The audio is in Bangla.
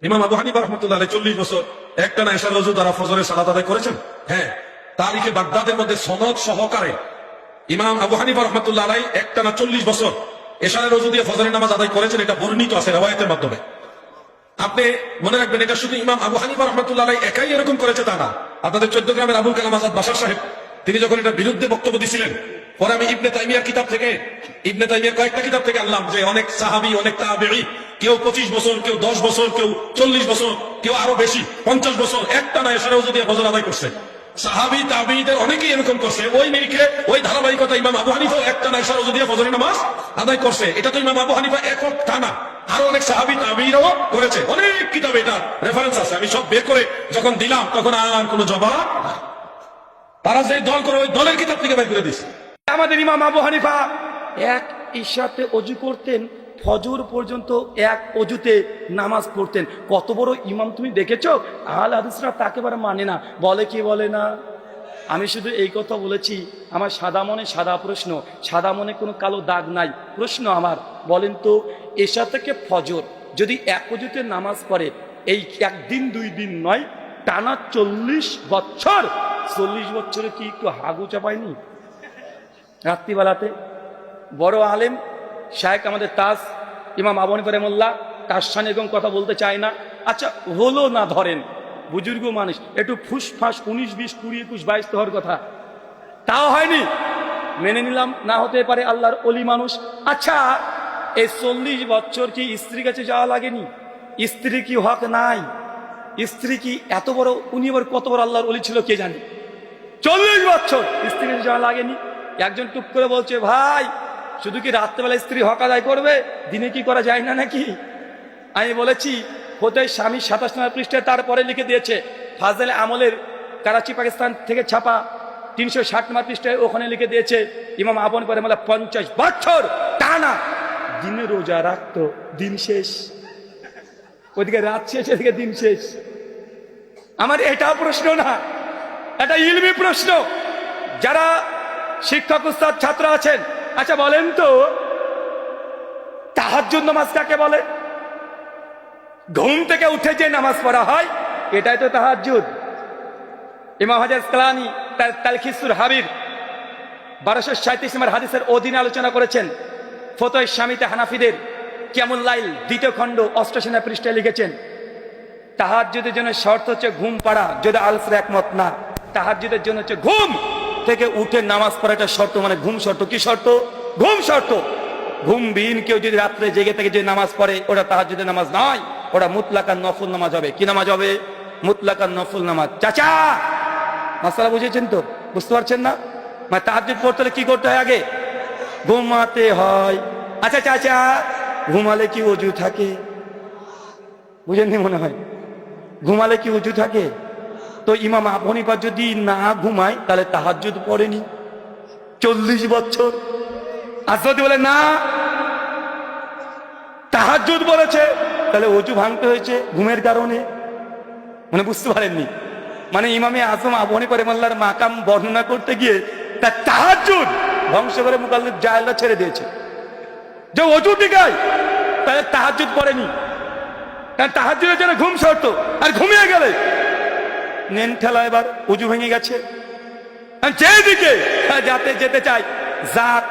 ইমাম আবু হানিফা রাহমাতুল্লাহ আলাইহি 40 বছর একটানা এশার ওযু দ্বারা ফজরের সালাত আদায় করেছেন। হ্যাঁ, তারিখে বাগদাদের মধ্যে সনদ সহকারে ইমাম আবু হানিফা রাহমাতুল্লাহ আলাইহি একটানা 40 বছর এশারের ওযু দিয়ে ফজরের নামাজ আদায় করেছেন। এটা বর্ণিত আছে রওয়ায়াতের মাধ্যমে। আপনি মনে রাখবেন, এটা শুধু ইমাম আবু হানিফা রাহমাতুল্লাহ আলাইহি একাই এরকম করেছে তা না। আপনাদের 14 গ্রামের আবুল কালাম আজাদ বাশার সাহেব তিনি যখন এটার বিরুদ্ধে বক্তব্য দিছিলেন, পরে আমি ইবনে তাইমিয়ার কিতাব থেকে, ইবনে তাইমিয়ার কয়েকটা কিতাব থেকে আনলাম যে অনেক সাহাবী, অনেক তাবেঈ, কেউ 25 বছর, কেউ 10 বছর, কেউ 40 বছর, কেউ আরো বেশি 50 বছর একটানা এশারের ওযু দিয়ে ফজর আদায় করছে। সাহাবী তাবেঈদের অনেকেই এরকম করছে। ওই নিরিখে ওই ধারাবাহিকতা ইমাম আবু হানিফা একটানা এশারের ওযু দিয়ে ফজরের নামাজ আদায় করছে। এটা তো ইমাম আবু হানিফা একক তা না, আরো অনেক সাহাবী তাবেঈরাও করেছে। অনেক কিতাবে এটা রেফারেন্স আছে। আমি সব বের করে যখন দিলাম তখন আর কোনো জবাব, তারা যে দল করে ওই দলের কিতাব থেকে বের করে দিছে। আমাদের ইমাম আবু হানিফা এক ইশাতে অজু করতেন, ফজর পর্যন্ত এক অজুতে নামাজ পড়তেন। কত বড় ইমাম তুমি দেখেছো? আহলে হাদিসরা তাকে বারে মানে না, বলে কি বলে না। আমি শুধু এই কথা বলেছি, আমার সাদা মনে সাদা প্রশ্ন, সাদা মনে কোনো কালো দাগ নাই। প্রশ্ন আমার, বলেন তো এশা থেকে ফজর যদি এক অজুতে নামাজ পড়ে, এই একদিন দুই দিন নয়, টানা 40 বছর, 40 বছরে কি একটু হাগু চাপায়নি রাত্রিবেলাতে? বড় আলেম শায়েখ আমাদের তাজ ইমাম আবু হানিফা রাহিমাহুল্লাহ, তার সামনে এরকম কথা বলতে চায় না। আচ্ছা হলো না, ধরেন বুজুর্গ মানুষ, একটু ফুসফাস 19, 20, 20, 21, 22 তো হওয়ার কথা, তাও হয়নি, মেনে নিলাম না হতে পারে, আল্লাহর অলি মানুষ। আচ্ছা এই 40 বছর কি স্ত্রীর কাছে যাওয়া লাগেনি? স্ত্রী কি হক নাই? স্ত্রী কি এত বড়, উনি আবার কত বড় আল্লাহর অলি ছিল কে জানে? 40 বছর স্ত্রীর কাছে যাওয়া লাগেনি। একজন টুক করে বলছে, ভাই শুধু কি রাত্রেবেলা স্ত্রী হক আদায় করবে, দিনে কি করা যায় না নাকি? আমি বলেছি হতে স্বামী 27 নম্বর পৃষ্ঠায় তারপরে লিখে দিয়েছে, ফাজলে আমলের করাচি পাকিস্তান থেকে ছাপা 360 নম্বর পৃষ্ঠায়, ওখানে লিখে দিয়েছে ইমাম আবু হানিফা রাহিমাহুল্লাহ 50 বছর টানা দিনে রোজা রাখতো, দিন শেষ। ওইদিকে রাত শেষ, এদিকে দিন শেষ। আমার এটা প্রশ্ন না, এটা ইলমি প্রশ্ন। যারা শিক্ষক উস্তাদ ছাত্র আছেন, আচ্ছা বলেন তো তাহাজ্জুদ নামাজ কাকে বলে? ঘুম থেকে উঠে যে নামাজ পড়া হয় এটাই তো তাহাজ্জুদ। ইমাম হাজার আসকালানী তার তালখিসুল হাবির 1237 নম্বর হাদিসের অধীনে আলোচনা করেছেন। ফতোয়া শামিতে হানাফিদের কিয়ামুল লাইল 2য় খণ্ড 88 নম্বর পৃষ্ঠায় লিখেছেন, তাহাজ্জুদের জন্য শর্ত হচ্ছে ঘুম পড়া। যদি আলফের একমত না, তাহাজ্জুদের জন্য হচ্ছে ঘুম থেকে উঠে নামাজ পড়াটা শর্ত, মানে ঘুম শর্ত। কি শর্ত? ঘুম শর্ত। ঘুমবিহীন কেউ যদি রাত্রে জেগে থেকে যে নামাজ পড়ে, ওটা তাহাজ্জুদের নামাজ নয়, ওটা মুতলাকান নফল নামাজ হবে। কি নামাজ হবে? মুতলাকান নফল নামাজ। চাচা মাসালা বুঝেছেন তো? বুঝতে পারছেন না? মানে তাহাজ্জুদ পড়তে হলে কি করতে হয়? আগে ঘুমাতে হয়। আচ্ছা চাচা ঘুমালে কি ওযু থাকে? বুঝেননি মনে হয়। ঘুমালে কি ওযু থাকে? তো ইমাম আবু হানিফা যদি না ঘুমায় তাহলে তাহাজ্জুদ পড়েনি 40 বছর। আর যদি বলে না তাহাজ্জুদ পড়েছে, তাহলে ওযু ভাঙতে হয়েছে ঘুমের কারণে। মানে বুঝতে পারেননি? মানে ইমামে আজম আবু হানিফা রাহিমাহুল্লাহর মাকাম বর্ণনা করতে গিয়ে তার তাহাজ্জুদ ধ্বংস করে মুকাল্লিদ জাহেলরা ছেড়ে দিয়েছে। যে ওযু টিকায় তাহলে তাহাজ্জুদ পড়েনি, কারণ তাহাজ্জুদের জন্য ঘুম শর্ত। আর ঘুমিয়ে গেলে নেন ঠেলা, এবার ওযু ভেঙে গেছে। যেদিকে যাতে যেতে চাই, জাত